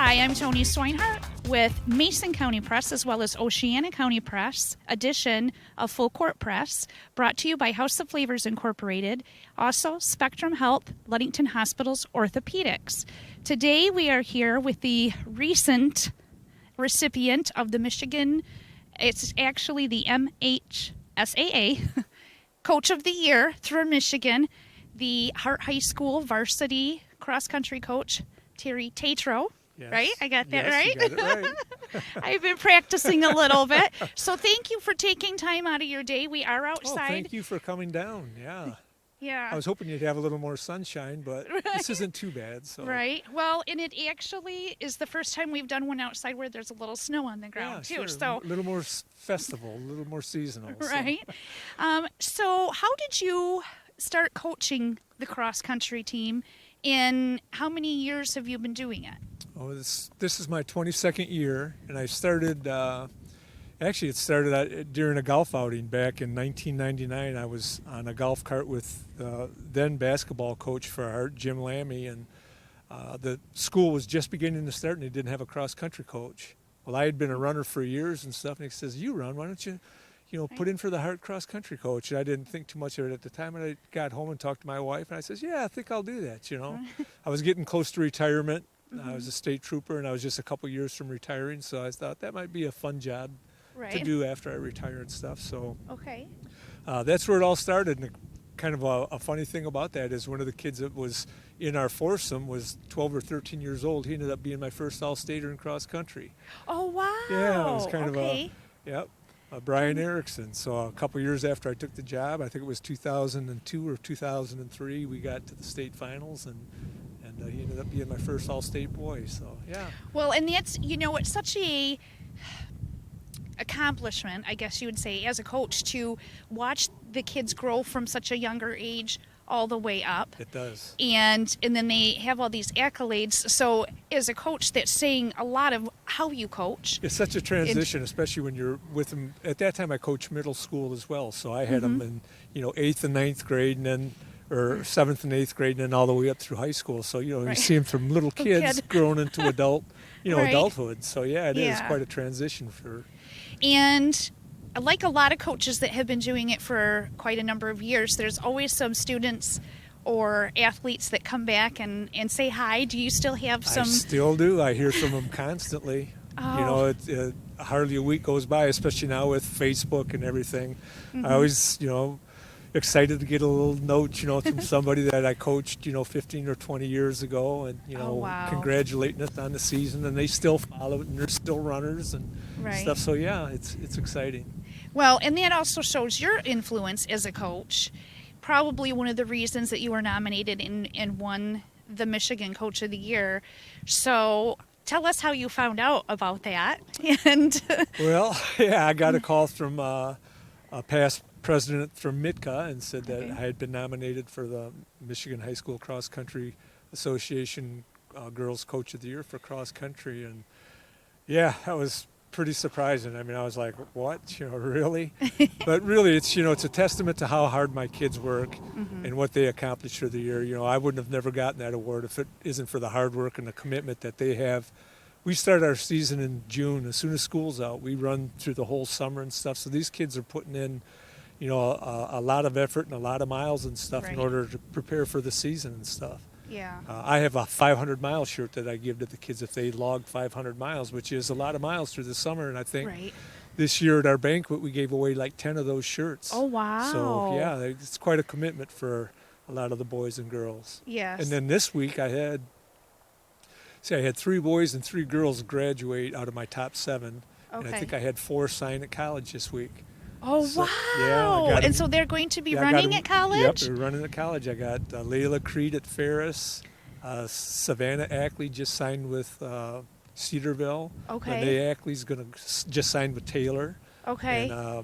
Hi, I'm Toni Swinehart with Mason County Press as well as Oceana County Press, edition of Full Court Press, brought to you by House of Flavors Incorporated, also Spectrum Health, Ludington Hospital's Orthopedics. Today we are here with the recent recipient of the Michigan, it's actually the MHSAA, Coach of the Year through Michigan, the Hart High School Varsity cross-country coach, Tatro. Yes. Right? I got that right? You got it right. I've been practicing a little bit. So thank you for taking time out of your day. We are outside. Oh, thank you for coming down. Yeah. Yeah. I was hoping you'd have a little more sunshine, but this isn't too bad. So. Right. Well, and it actually is the first time we've done one outside where there's a little snow on the ground, too. Sure. So a little more festival, a little more seasonal. Right. So how did you start coaching the cross-country team, and how many years have you been doing it? Oh, this is my 22nd year, and I started, actually it started out during a golf outing back in 1999. I was on a golf cart with then basketball coach for Hart, Jim Lammy, and the school was just beginning to start, and they didn't have a cross-country coach. Well, I had been a runner for years and stuff, and he says, you run, why don't you put in for the Hart cross-country coach? And I didn't think too much of it at the time, and I got home and talked to my wife, and I says, yeah, I think I'll do that, I was getting close to retirement. I was a state trooper, and I was just a couple years from retiring, so I thought that might be a fun job to do after I retire and stuff. So that's where it all started. And kind of a funny thing about that is one of the kids that was in our foursome was 12 or 13 years old. He ended up being my first All-Stater in cross country. Oh, wow. Yeah, it was kind of Brian Erickson. So a couple years after I took the job, I think it was 2002 or 2003, we got to the state finals, and he ended up being my first All-State boy. So, yeah. Well, and that's, it's such a accomplishment, I guess you would say, as a coach, to watch the kids grow from such a younger age all the way up. It does. And then they have all these accolades. So as a coach, that's saying a lot of how you coach. It's such a transition, especially when you're with them. At that time, I coached middle school as well. So I had them in, 8th and 9th grade, and then or 7th and 8th grade, and then all the way up through high school. So, you see them from little kids growing into adulthood. So, yeah, it is quite a transition for. And like a lot of coaches that have been doing it for quite a number of years, there's always some students or athletes that come back and say hi. Do you still have some? I still do. I hear from them constantly. Oh. Hardly a week goes by, especially now with Facebook and everything. I always, excited to get a little note, from somebody that I coached, 15 or 20 years ago, and, congratulating us on the season, and they still follow it, and they're still runners and stuff. So, yeah, it's exciting. Well, and that also shows your influence as a coach. Probably one of the reasons that you were nominated and won the Michigan Coach of the Year. So tell us how you found out about that. And Well, I got a call from a past president from MITCA and said that I had been nominated for the Michigan High School Cross Country Association Girls Coach of the Year for cross country, and that was pretty surprising. I mean, I was like, what, really? But really, it's a testament to how hard my kids work and what they accomplished for the year. I wouldn't have never gotten that award if it isn't for the hard work and the commitment that they have. We start our season in June. As soon as school's out, we run through the whole summer and stuff. So these kids are putting in a lot of effort and a lot of miles and stuff in order to prepare for the season and stuff. Yeah. I have a 500-mile shirt that I give to the kids if they log 500 miles, which is a lot of miles through the summer. And I think this year at our banquet, we gave away like 10 of those shirts. Oh, wow. So, it's quite a commitment for a lot of the boys and girls. Yes. And then this week I had 3 boys and 3 girls graduate out of my top 7. And I think I had 4 sign at college this week. Oh, so, wow. And so they're going to be running at college? Yep, they're running at college. I got Layla Creed at Ferris. Savannah Ackley just signed with Cedarville. Okay. Renee Ackley's just signed with Taylor. Okay. And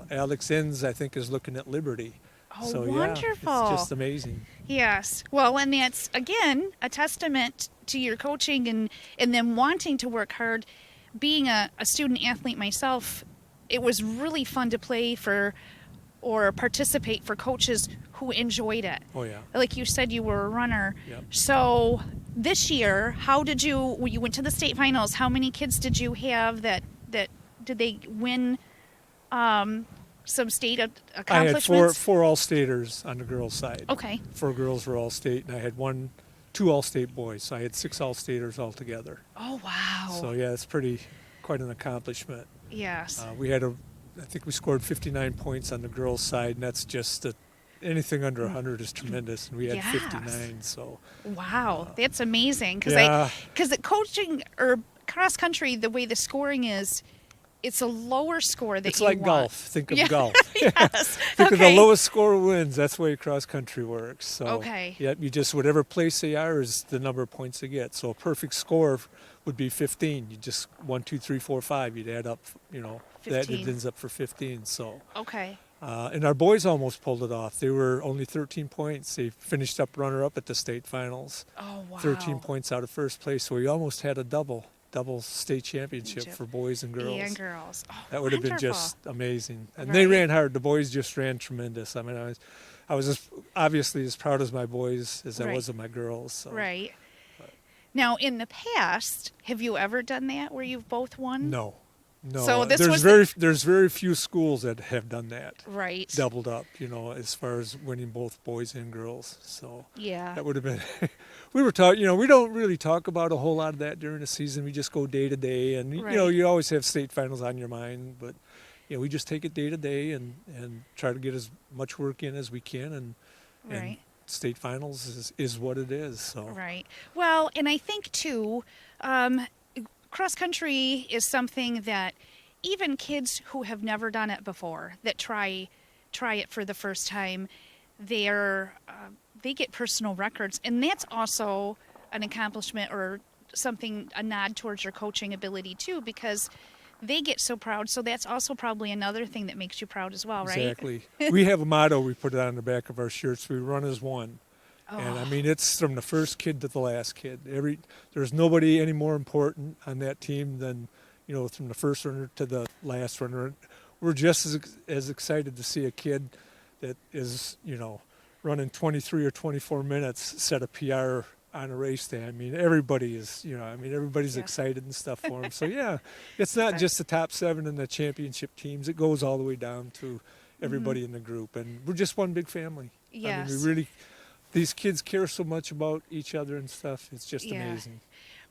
Alex Enns, I think, is looking at Liberty. Oh, so, wonderful. It's just amazing. Yes. Well, and that's, again, a testament to your coaching and them wanting to work hard. Being a student athlete myself, it was really fun to play for or participate for coaches who enjoyed it. Oh, yeah. Like you said, you were a runner. Yep. So this year, you went to the state finals. How many kids did you have that did they win some state accomplishments? I had four All-Staters on the girls' side. Okay. 4 girls were All-State, and I had 2 All-State boys. So I had 6 All-Staters altogether. Oh, wow. So, yeah, it's quite an accomplishment. Yes. I think we scored 59 points on the girls' side, and that's just anything under 100 is tremendous, and we had 59. So wow, that's amazing. Because the coaching or cross country, the way the scoring is, it's a lower score that it's you like want. golf. Think of golf. Yes. Think of the lowest score wins. That's the way cross country works. So Okay. yeah, you just whatever place they are is the number of points they get. So a perfect score would be 15. You just 1, 2, 3, 4, 5. You'd add up. 15. That it ends up for 15. So. Okay. And our boys almost pulled it off. They were only 13 points. They finished up runner-up at the state finals. Oh, wow. 13 points out of first place. So we almost had a double state championship for boys and girls. And girls. Oh, that would have been wonderful. just amazing. And Right. they ran hard. The boys just ran tremendous. I mean, I was obviously as proud of my boys as I was of my girls. So. Right. Now, in the past, have you ever done that where you've both won? No. So there's very few schools that have done that. Right. Doubled up, as far as winning both boys and girls. So yeah, that would have been. We were talking. We don't really talk about a whole lot of that during the season. We just go day to day, and you always have state finals on your mind, but we just take it day to day and try to get as much work in as we can, and state finals is what it is. So right. Well, and I think too. Cross country is something that even kids who have never done it before, that try it for the first time, they get personal records, and that's also an accomplishment or something, a nod towards your coaching ability too, because they get so proud. So that's also probably another thing that makes you proud as well, right? Exactly. We have a motto. We put it on the back of our shirts. We run as one. Oh. And I mean, it's from the first kid to the last kid. There's nobody any more important on that team than, from the first runner to the last runner. We're just as excited to see a kid that is, running 23 or 24 minutes set a PR on a race day. I mean, everybody is, everybody's excited and stuff for him. So yeah, it's not just the top 7 and the championship teams. It goes all the way down to everybody in the group, and we're just one big family. Yes. I mean, these kids care so much about each other and stuff. It's just amazing.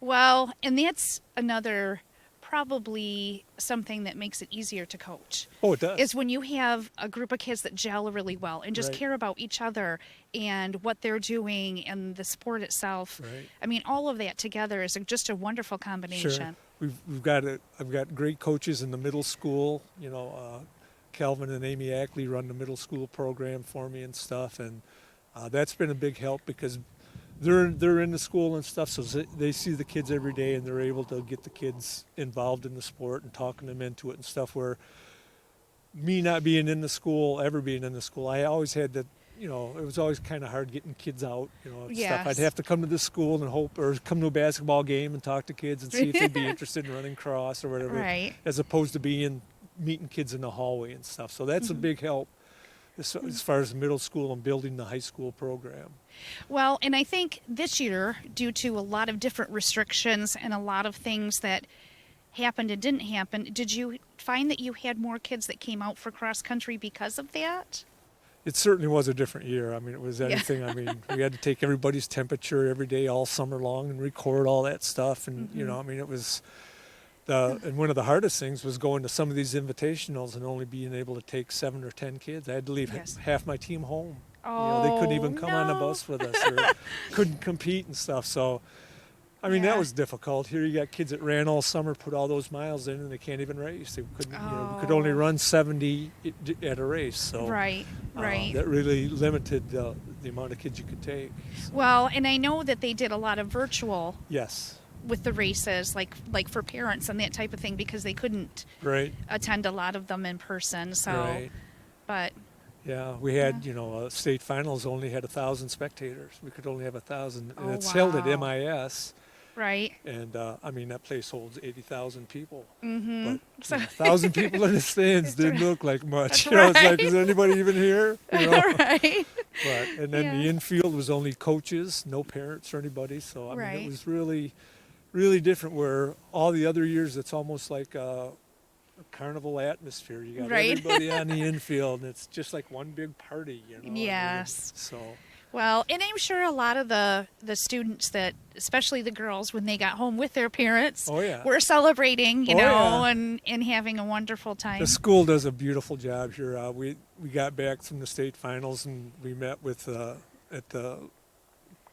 Well, and that's another probably something that makes it easier to coach. Oh, it does. Is when you have a group of kids that gel really well and just care about each other and what they're doing and the sport itself. Right. I mean, all of that together is just a wonderful combination. Sure. I've got great coaches in the middle school. Calvin and Amy Ackley run the middle school program for me and stuff, and that's been a big help because they're in the school and stuff, so they see the kids every day, and they're able to get the kids involved in the sport and talking them into it and stuff. Where me not being in the school, ever being in the school, I always had that. It was always kind of hard getting kids out. Stuff. I'd have to come to the school and hope, or come to a basketball game and talk to kids and see if they'd be interested in running cross or whatever, as opposed to meeting kids in the hallway and stuff. So that's a big help as far as middle school and building the high school program. Well, and I think this year, due to a lot of different restrictions and a lot of things that happened and didn't happen, did you find that you had more kids that came out for cross country because of that? It certainly was a different year. I mean, it was anything. I mean, we had to take everybody's temperature every day all summer long and record all that stuff. And, it was... and one of the hardest things was going to some of these invitationals and only being able to take 7 or 10 kids. I had to leave half my team home. Oh, they couldn't even come on the bus with us or couldn't compete and stuff. So, I mean, that was difficult. Here you got kids that ran all summer, put all those miles in, and they can't even race. They couldn't. We could only run 70 at a race. So right. That really limited the amount of kids you could take. So. Well, and I know that they did a lot of virtual. Yes. With the races, like for parents and that type of thing, because they couldn't attend a lot of them in person. So, but yeah, we had state finals only had 1,000 spectators. We could only have 1,000, and it's held at MIS. Right. And I mean, that place holds 80,000 people. Mm-hmm. But So 1,000 people in the stands didn't look like much. That's You know, it's like, right. is anybody even here? You know? Right. And then the Yeah. infield was only coaches, no parents or anybody. So I mean, Right. it was really, really different. Where all the other years, it's almost like a carnival atmosphere. You got Right. everybody on the infield, and it's just like one big party. You know. I mean, Yes. so. Well, and I'm sure a lot of the students that, especially the girls, when they got home with their parents, Oh yeah. were celebrating, you Oh, know, yeah. and having a wonderful time. The school does a beautiful job here. We got back from the state finals, and we met with at the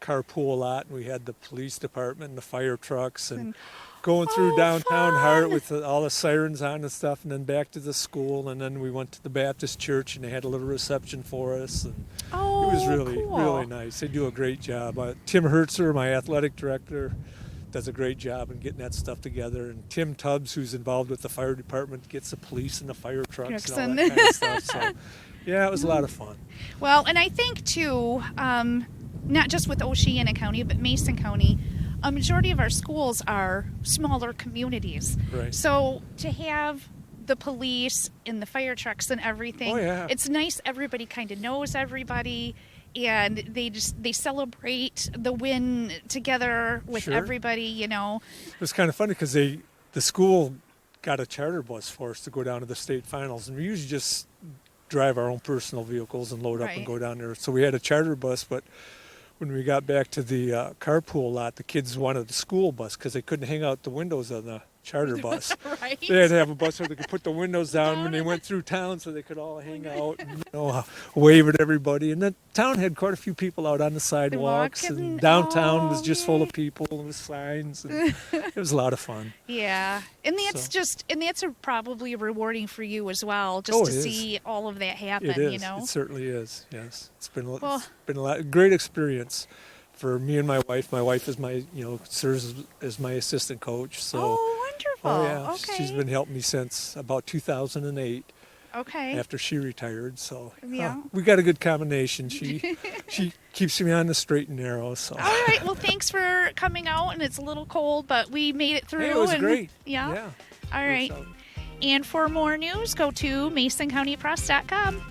carpool lot, and we had the police department and the fire trucks and going through downtown Hart fun. with all the sirens on and stuff, and then back to the school, and then we went to the Baptist church, and they had a little reception for us, and Oh, it was really cool. really nice. They do a great job. Tim Hertzer, my athletic director, does a great job in getting that stuff together, and Tim Tubbs, who's involved with the fire department, gets the police and the fire trucks and all that kind of stuff. So yeah, it was a lot of fun. Well, and I think too, not just with Oceana County, but Mason County, a majority of our schools are smaller communities. Right. So to have the police and the fire trucks and everything, Oh, yeah. it's nice. Everybody kind of knows everybody, and they celebrate the win together with Sure. everybody. You know. It was kind of funny because the school got a charter bus for us to go down to the state finals, and we usually just drive our own personal vehicles and load up and Right. go down there. So we had a charter bus, but when we got back to the carpool lot, the kids wanted the school bus because they couldn't hang out the windows on the charter bus. Right. They had to have a bus where they could put the windows down when they went through town, so they could all hang out and wave at everybody. And the town had quite a few people out on the sidewalks, walking. and downtown was Oh, just full yay. of people and with signs. And it was a lot of fun. Yeah, and that's So- that's probably rewarding for you as well, just Oh, to it is. see all of that happen. It is. You know. It certainly is. Yes, it's been Well- it's been a great experience for me and my wife. My wife is my serves as my assistant coach. So. Oh, wonderful. Oh yeah, Okay. she's been helping me since about 2008 Okay. after she retired. So Yeah. we got a good combination. She keeps me on the straight and narrow. So All right. Well, thanks for coming out, and it's a little cold, but we made it through. Hey, it was and, great. Yeah. Yeah. All right. So- And for more news, go to MasonCountyPress.com.